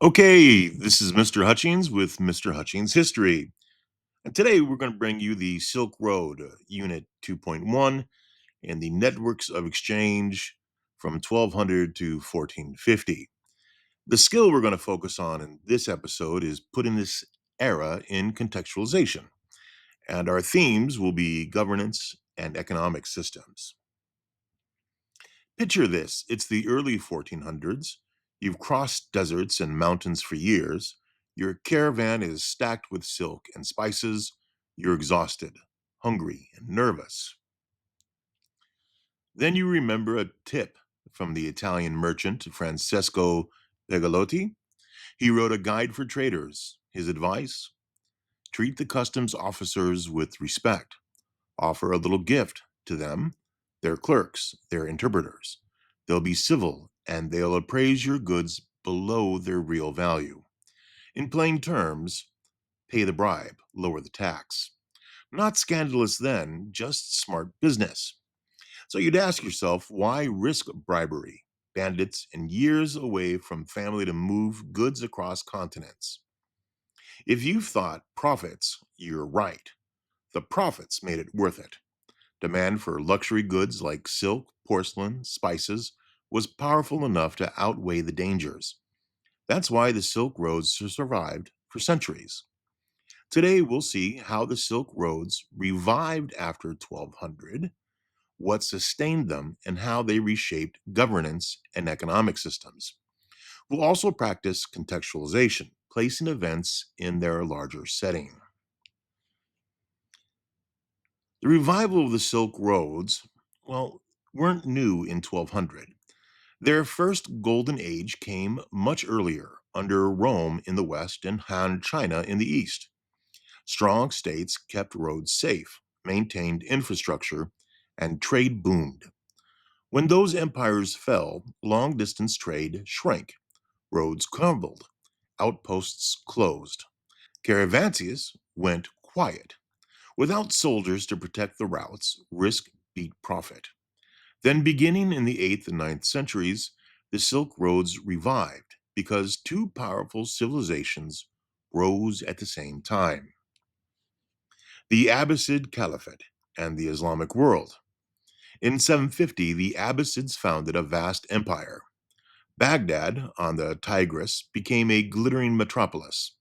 Okay, this is Mr. Hutchings with Mr. Hutchings History. And today we're going to bring you the Silk Road, Unit 2.1, and the networks of exchange from 1200 to 1450. The skill we're going to focus on in this episode is putting this era in contextualization, and our themes will be governance and economic systems. Picture this, it's the early 1400s. You've crossed deserts and mountains for years. Your caravan is stacked with silk and spices. You're exhausted, hungry, and nervous. Then you remember a tip from the Italian merchant Francesco Pegalotti. He wrote a guide for traders. His advice: treat the customs officers with respect. Offer a little gift to them, their clerks, their interpreters. They'll be civil and they'll appraise your goods below their real value. In plain terms, pay the bribe, lower the tax. Not scandalous then, just smart business. So you'd ask yourself, why risk bribery, bandits, and years away from family to move goods across continents? If you've thought profits, you're right. The profits made it worth it. Demand for luxury goods like silk, porcelain, spices was powerful enough to outweigh the dangers. That's why the Silk Roads survived for centuries. Today, we'll see how the Silk Roads revived after 1200, what sustained them, and how they reshaped governance and economic systems. We'll also practice contextualization, placing events in their larger setting. The revival of the Silk Roads, well, weren't new in 1200. Their first golden age came much earlier, under Rome in the west and Han China in the east. Strong states kept roads safe, maintained infrastructure, and trade boomed. When those empires fell, long distance trade shrank, roads crumbled, outposts closed. Caravanserais went quiet. Without soldiers to protect the routes, risk beat profit. Then, beginning in the 8th and ninth centuries, the Silk Roads revived because two powerful civilizations rose at the same time: the Abbasid Caliphate and the Islamic world. In 750, the Abbasids founded a vast empire. Baghdad, on the Tigris, became a glittering metropolis.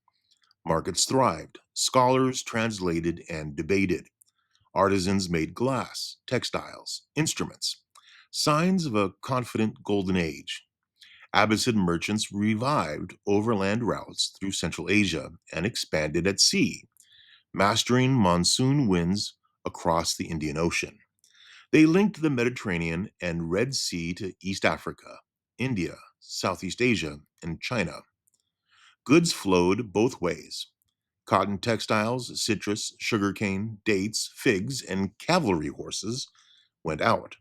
Markets thrived, scholars translated and debated. Artisans made glass, textiles, instruments, signs of a confident golden age. Abbasid merchants revived overland routes through Central Asia and expanded at sea, mastering monsoon winds across the Indian Ocean. They linked the Mediterranean and Red Sea to East Africa, India, Southeast Asia, and China. Goods flowed both ways. Cotton textiles, citrus, sugarcane, dates, figs, and cavalry horses went out.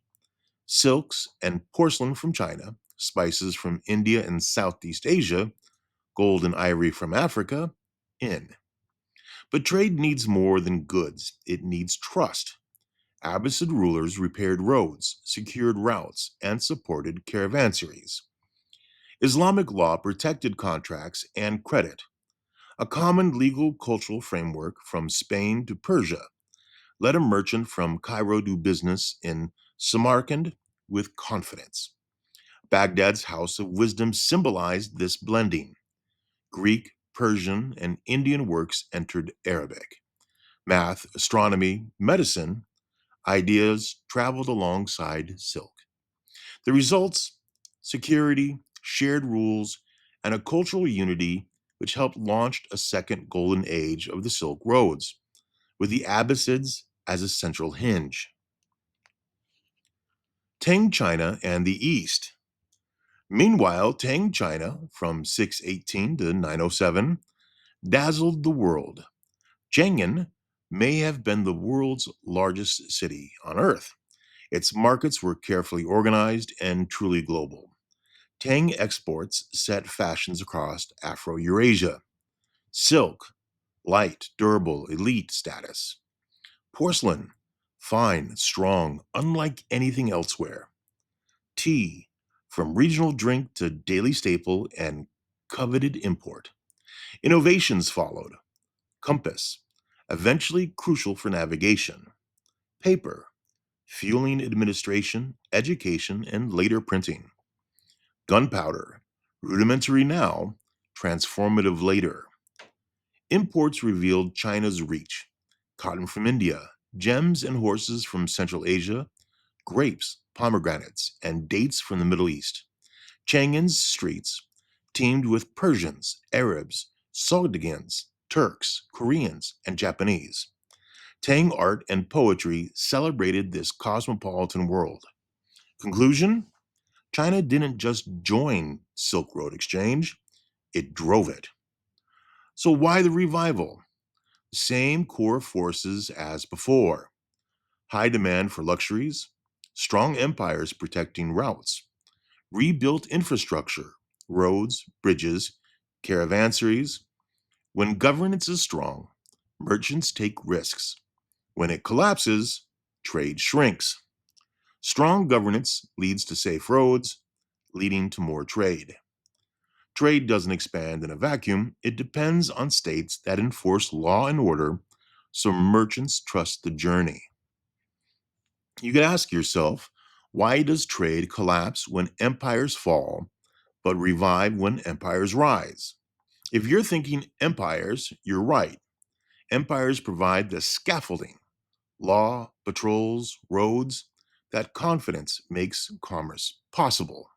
Silks and porcelain from China, spices from India and Southeast Asia, gold and ivory from Africa, in. But trade needs more than goods, it needs trust. Abbasid rulers repaired roads, secured routes, and supported caravanserais. Islamic law protected contracts and credit. A common legal cultural framework from Spain to Persia let a merchant from Cairo do business in Samarkand with confidence. Baghdad's House of Wisdom symbolized this blending. Greek, Persian, and Indian works entered Arabic. Math, astronomy, medicine, ideas traveled alongside silk. The results: security, shared rules, and a cultural unity which helped launch a second golden age of the Silk Roads, with the Abbasids as a central hinge. Tang China and the East. Meanwhile, Tang China, from 618 to 907, dazzled the world. Chang'an may have been the world's largest city on Earth. Its markets were carefully organized and truly global. Tang exports set fashions across Afro-Eurasia. Silk, light, durable, elite status. Porcelain, fine, strong, unlike anything elsewhere. Tea, from regional drink to daily staple and coveted import. Innovations followed: compass, eventually crucial for navigation; paper, fueling administration, education, and later printing; gunpowder, rudimentary now, transformative later. Imports revealed China's reach: cotton from India, gems and horses from Central Asia, grapes, pomegranates, and dates from the Middle East. Chang'an's streets teemed with Persians, Arabs, Sogdians, Turks, Koreans, and Japanese. Tang art and poetry celebrated this cosmopolitan world. Conclusion: China didn't just join Silk Road exchange, it drove it. So why the revival? Same core forces as before: high demand for luxuries, strong empires protecting routes, rebuilt infrastructure, roads, bridges, caravanserais. When governance is strong, merchants take risks. When it collapses, trade shrinks. Strong governance leads to safe roads, leading to more trade. Trade doesn't expand in a vacuum, it depends on states that enforce law and order, so merchants trust the journey. You could ask yourself, why does trade collapse when empires fall, but revive when empires rise? If you're thinking empires, you're right. Empires provide the scaffolding: law, patrols, roads. That confidence makes commerce possible.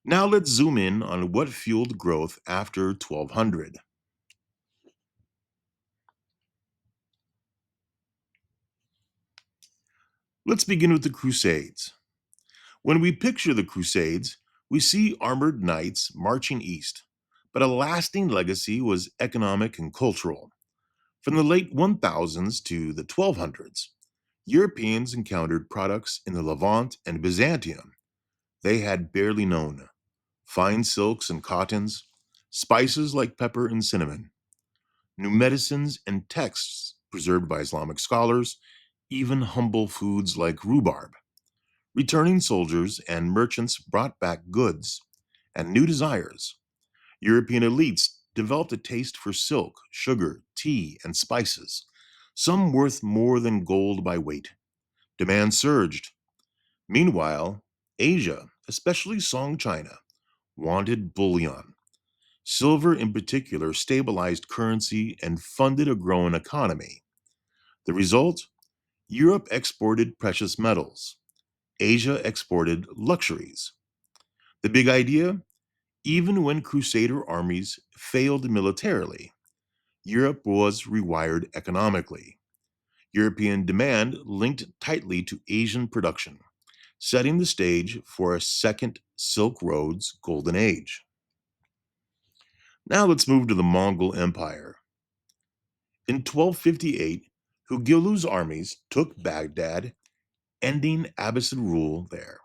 Now let's zoom in on what fueled growth after 1200. Let's begin with the Crusades. When we picture the Crusades, we see armored knights marching east, but a lasting legacy was economic and cultural. From the late 1000s to the 1200s, Europeans encountered products in the Levant and Byzantium they had barely known: fine silks and cottons, spices like pepper and cinnamon, new medicines and texts preserved by Islamic scholars, even humble foods like rhubarb. Returning soldiers and merchants brought back goods and new desires. European elites developed a taste for silk, sugar, tea, and spices, some worth more than gold by weight. Demand surged. Meanwhile, Asia, especially Song China, wanted bullion. Silver, in particular, stabilized currency and funded a growing economy. The result: Europe exported precious metals, Asia exported luxuries. The big idea: even when Crusader armies failed militarily, Europe was rewired economically. European demand linked tightly to Asian production, setting the stage for a second Silk Road's golden age. Now let's move to the Mongol Empire. In 1258, Hugulu's armies took Baghdad, ending Abbasid rule there.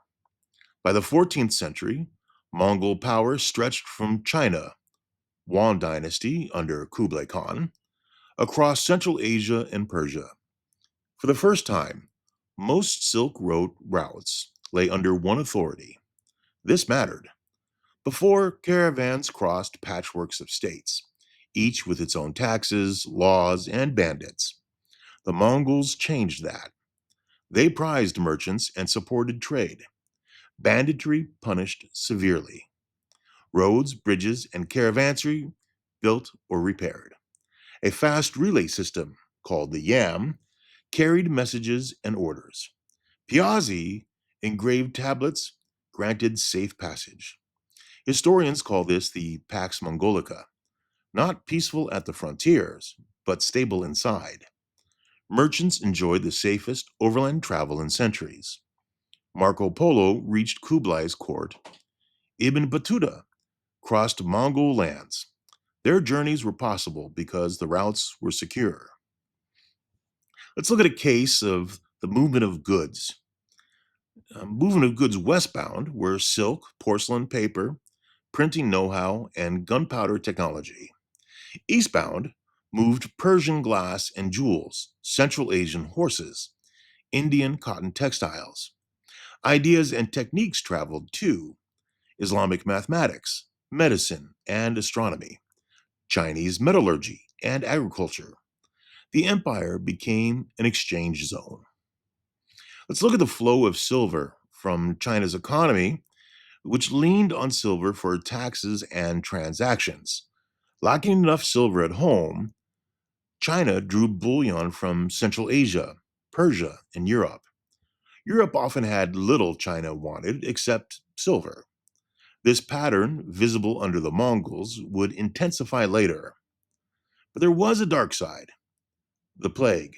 By the 14th century, Mongol power stretched from China, Yuan Dynasty under Kublai Khan, across Central Asia and Persia. For the first time, most Silk Road routes lay under one authority. This mattered. Before, caravans crossed patchworks of states, each with its own taxes, laws, and bandits. The Mongols changed that. They prized merchants and supported trade. Banditry punished severely. Roads, bridges, and caravanserai built or repaired. A fast relay system, called the Yam, carried messages and orders. Piazzi engraved tablets granted safe passage. Historians call this the Pax Mongolica, not peaceful at the frontiers, but stable inside. Merchants enjoyed the safest overland travel in centuries. Marco Polo reached Kublai's court. Ibn Battuta crossed Mongol lands. Their journeys were possible because the routes were secure. Let's look at a case of the movement of goods. Movement of goods westbound were silk, porcelain, paper, printing know how, and gunpowder technology. Eastbound moved Persian glass and jewels, Central Asian horses, Indian cotton textiles. Ideas and techniques traveled too: Islamic mathematics, medicine, and astronomy, Chinese metallurgy and agriculture. The empire became an exchange zone. Let's look at the flow of silver from China's economy, which leaned on silver for taxes and transactions. Lacking enough silver at home, China drew bullion from Central Asia, Persia, and Europe. Europe often had little China wanted except silver. This pattern, visible under the Mongols, would intensify later. But there was a dark side: the plague.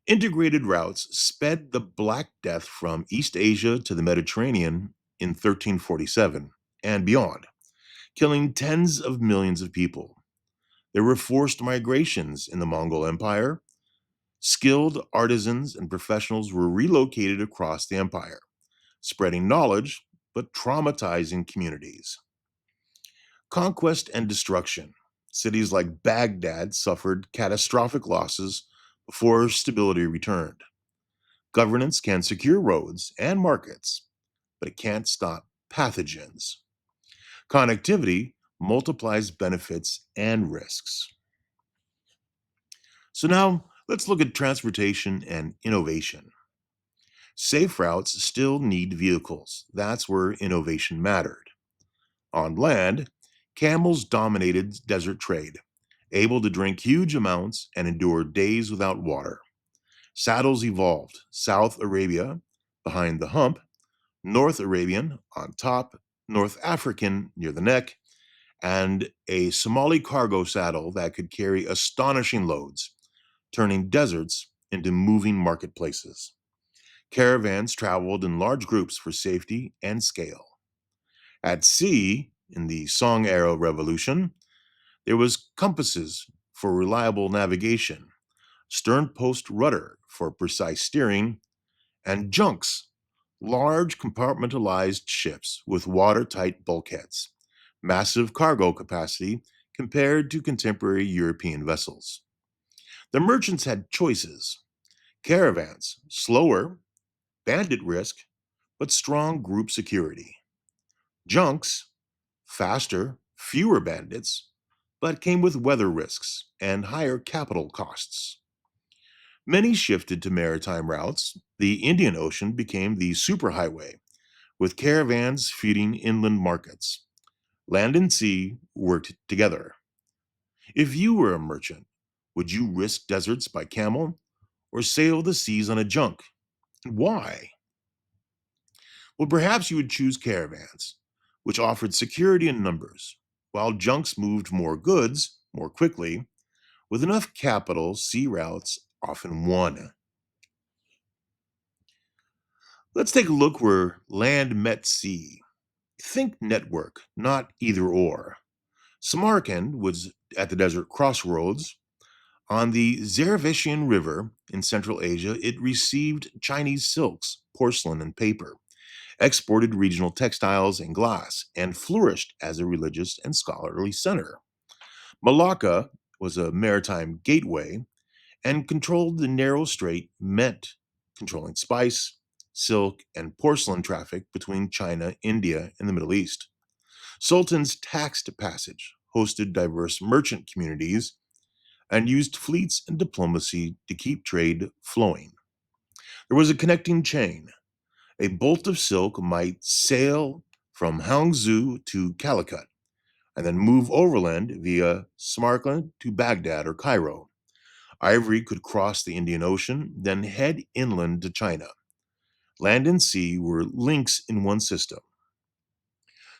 Integrated routes sped the Black Death from East Asia to the Mediterranean in 1347 and beyond, killing tens of millions of people. There were forced migrations in the Mongol Empire. Skilled artisans and professionals were relocated across the empire, spreading knowledge but traumatizing communities. Conquest and destruction. Cities like Baghdad suffered catastrophic losses before stability returned. Governance can secure roads and markets, but it can't stop pathogens. Connectivity multiplies benefits and risks. So now let's look at transportation and innovation. Safe routes still need vehicles. That's where innovation mattered. On land, camels dominated desert trade, able to drink huge amounts and endure days without water. Saddles evolved: South Arabia behind the hump, North Arabian on top, North African near the neck, and a Somali cargo saddle that could carry astonishing loads, turning deserts into moving marketplaces. Caravans traveled in large groups for safety and scale. At sea, in the Song Era Revolution, there was compasses for reliable navigation, stern post rudder for precise steering, and junks, large compartmentalized ships with watertight bulkheads, massive cargo capacity compared to contemporary European vessels. The merchants had choices: caravans, slower, bandit risk, but strong group security; junks, faster, fewer bandits, but came with weather risks and higher capital costs. Many shifted to maritime routes. The Indian Ocean became the superhighway, with caravans feeding inland markets. Land and sea worked together. If you were a merchant, would you risk deserts by camel or sail the seas on a junk? Why? Well, perhaps you would choose caravans, which offered security in numbers, while junks moved more goods more quickly. With enough capital, sea routes often won. Let's take a look where land met sea. Think network, not either or. Samarkand was at the desert crossroads. On the Zaraveshian River in Central Asia, it received Chinese silks, porcelain, and paper, exported regional textiles and glass, and flourished as a religious and scholarly center. Malacca was a maritime gateway and controlled the narrow strait, meant controlling spice, silk, and porcelain traffic between China, India, and the Middle East. Sultans taxed passage, hosted diverse merchant communities, and used fleets and diplomacy to keep trade flowing. There was a connecting chain. A bolt of silk might sail from Hangzhou to Calicut and then move overland via Samarkand to Baghdad or Cairo. Ivory could cross the Indian Ocean, then head inland to China. Land and sea were links in one system.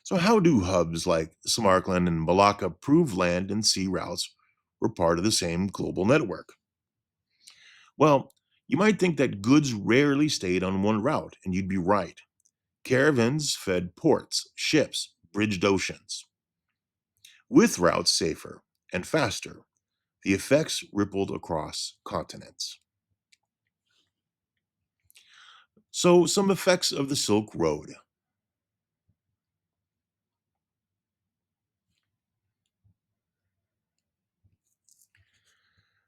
So, how do hubs like Samarkand and Malacca prove land and sea routes were part of the same global network? Well, you might think that goods rarely stayed on one route, and you'd be right. Caravans fed ports, ships, bridged oceans. With routes safer and faster, the effects rippled across continents. So, some effects of the Silk Road.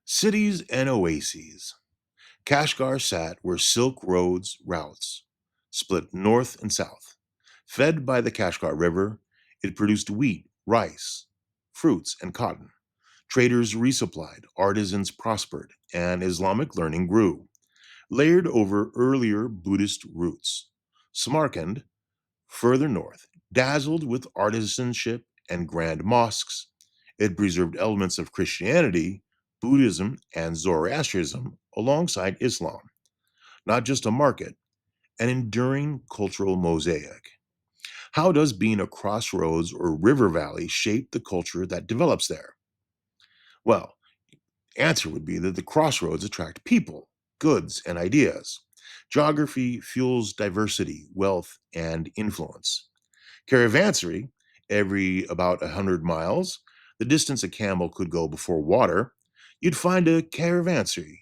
Cities and oases. Kashgar sat where Silk Road's routes split north and south. Fed by the Kashgar River, it produced wheat, rice, fruits, and cotton. Traders resupplied, artisans prospered, and Islamic learning grew, layered over earlier Buddhist roots. Samarkand, further north, dazzled with artisanship and grand mosques. It preserved elements of Christianity, Buddhism, and Zoroastrianism alongside Islam, not just a market, an enduring cultural mosaic. How does being a crossroads or river valley shape the culture that develops there? Well, answer would be that the crossroads attract people, goods, and ideas. Geography fuels diversity, wealth, and influence. Caravanserai, every about 100 miles, the distance a camel could go before water, you'd find a caravanserai.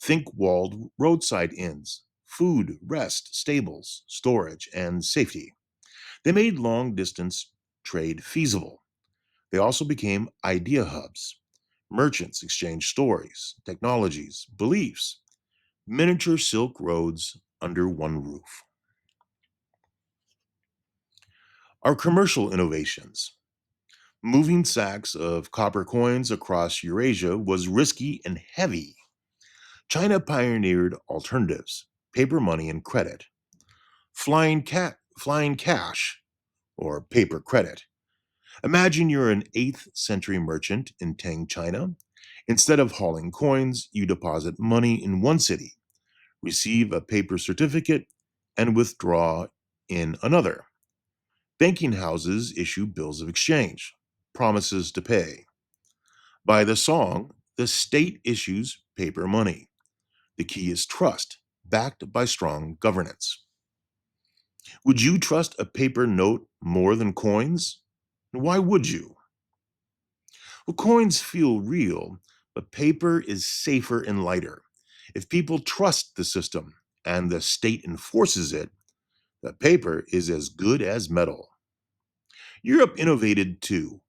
Think walled roadside inns, food, rest, stables, storage, and safety. They made long distance trade feasible. They also became idea hubs. Merchants exchanged stories, technologies, beliefs, miniature Silk Roads under one roof. Our commercial innovations. Moving sacks of copper coins across Eurasia was risky and heavy. China pioneered alternatives, paper money and credit. Flying cash, or paper credit. Imagine you're an 8th century merchant in Tang, China. Instead of hauling coins, you deposit money in one city, receive a paper certificate, and withdraw in another. Banking houses issue bills of exchange, promises to pay. By the song, the state issues paper money. The key is trust, backed by strong governance. Would you trust a paper note more than coins? Why would you? Well, coins feel real, but paper is safer and lighter. If people trust the system and the state enforces it, the paper is as good as metal. Europe innovated too.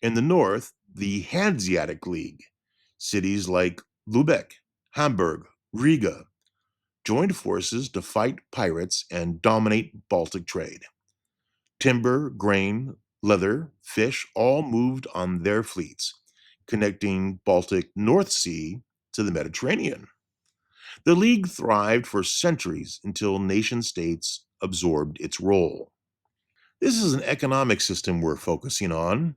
In the north, the Hanseatic League, cities like Lubeck, Hamburg, Riga, joined forces to fight pirates and dominate Baltic trade. Timber, grain, leather, fish all moved on their fleets, connecting Baltic North Sea to the Mediterranean. The League thrived for centuries until nation states absorbed its role. This is an economic system we're focusing on.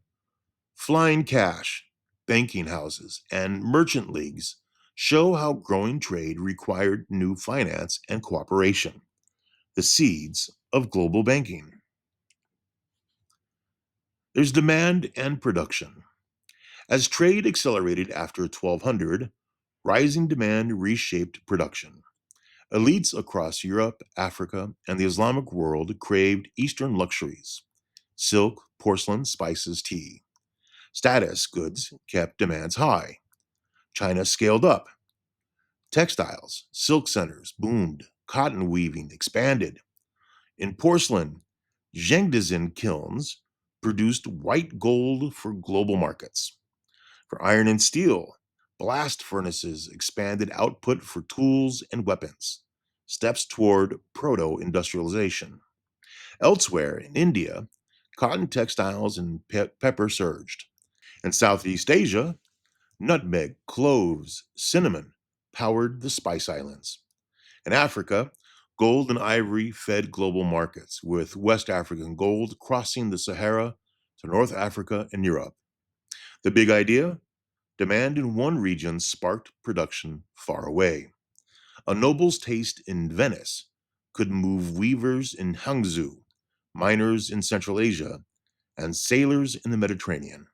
Flying cash, banking houses, and merchant leagues show how growing trade required new finance and cooperation, the seeds of global banking. There's demand and production. As trade accelerated after 1200, rising demand reshaped production. Elites across Europe, Africa, and the Islamic world craved Eastern luxuries: silk, porcelain, spices, tea. Status goods kept demands high. China scaled up. Textiles, silk centers boomed. Cotton weaving expanded. In porcelain, Zhengdezin kilns produced white gold for global markets. For iron and steel, blast furnaces expanded output for tools and weapons, steps toward proto industrialization. Elsewhere in India, cotton textiles and pepper surged. In Southeast Asia, nutmeg, cloves, cinnamon powered the spice islands. In Africa, gold and ivory fed global markets, with West African gold crossing the Sahara to North Africa and Europe. The big idea? Demand in one region sparked production far away. A noble's taste in Venice could move weavers in Hangzhou, miners in Central Asia, and sailors in the Mediterranean.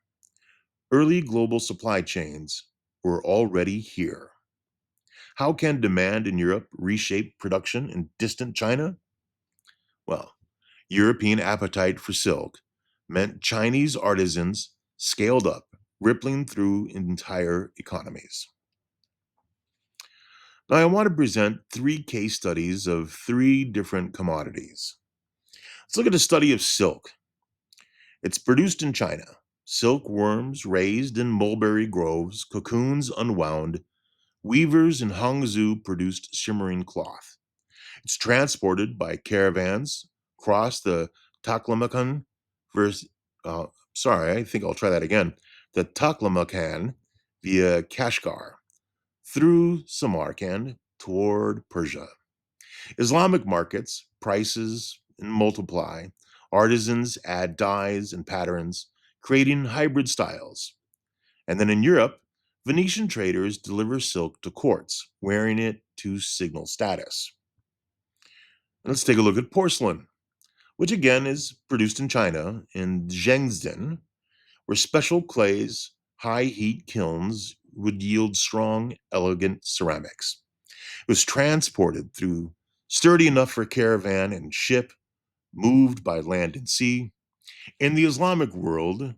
Early global supply chains were already here. How can demand in Europe reshape production in distant China? Well, European appetite for silk meant Chinese artisans scaled up, rippling through entire economies. Now, I want to present three case studies of three different commodities. Let's look at a study of silk. It's produced in China. Silkworms raised in mulberry groves, cocoons unwound, weavers in Hangzhou produced shimmering cloth. It's transported by caravans across the Taklamakan vers- sorry, I think I'll try that again. The Taklamakan via Kashgar through Samarkand toward Persia. Islamic markets, prices and multiply. Artisans add dyes and patterns, creating hybrid styles. And then in Europe, Venetian traders deliver silk to courts, wearing it to signal status. Let's take a look at porcelain, which again is produced in China in Zhengzhen, where special clays, high heat kilns would yield strong, elegant ceramics. It was transported through sturdy enough for caravan and ship, moved by land and sea. In the Islamic world,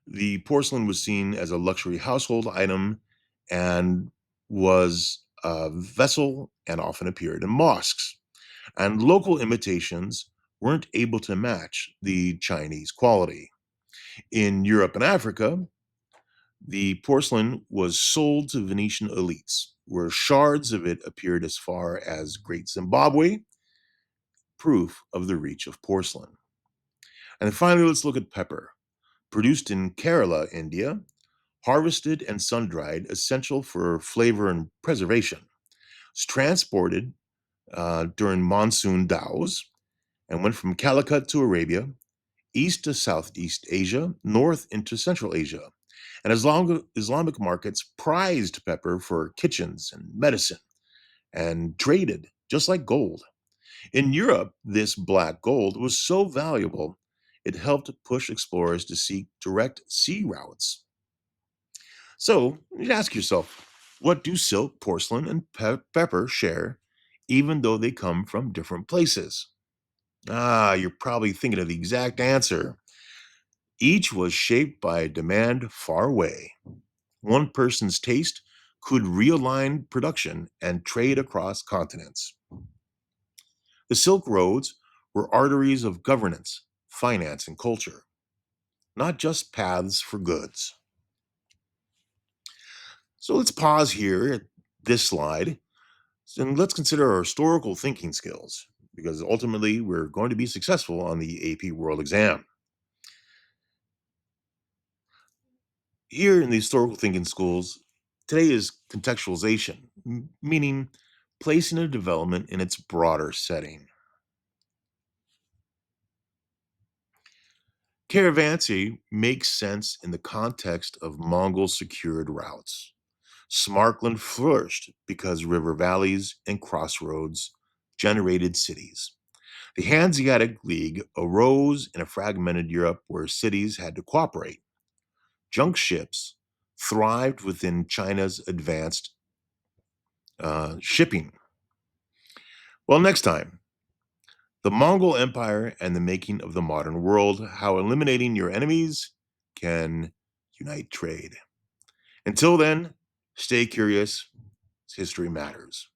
the porcelain was seen as a luxury household item and was a vessel and often appeared in mosques. And local imitations weren't able to match the Chinese quality. In Europe and Africa, the porcelain was sold to Venetian elites, where shards of it appeared as far as Great Zimbabwe, proof of the reach of porcelain. And finally, let's look at pepper. Produced in Kerala, India, harvested and sun dried, essential for flavor and preservation. It's transported during monsoon dhows and went from Calicut to Arabia, east to Southeast Asia, north into Central Asia. And Islamic markets prized pepper for kitchens and medicine and traded just like gold. In Europe, this black gold was so valuable, it helped push explorers to seek direct sea routes. So you ask yourself, what do silk, porcelain, and pepper share, even though they come from different places? You're probably thinking of the exact answer. Each was shaped by a demand far away. One person's taste could realign production and trade across continents. The Silk Roads were arteries of governance, finance, and culture, not just paths for goods. So let's pause here at this slide and let's consider our historical thinking skills because ultimately we're going to be successful on the AP World Exam. Here in the historical thinking schools, today is contextualization, meaning placing a development in its broader setting. Caravanserai makes sense in the context of Mongol secured routes. Samarkand flourished because river valleys and crossroads generated cities. The Hanseatic League arose in a fragmented Europe where cities had to cooperate. Junk ships thrived within China's advanced shipping. Well, next time, the Mongol Empire and the making of the modern world, how eliminating your enemies can unite trade. Until then, stay curious. History matters.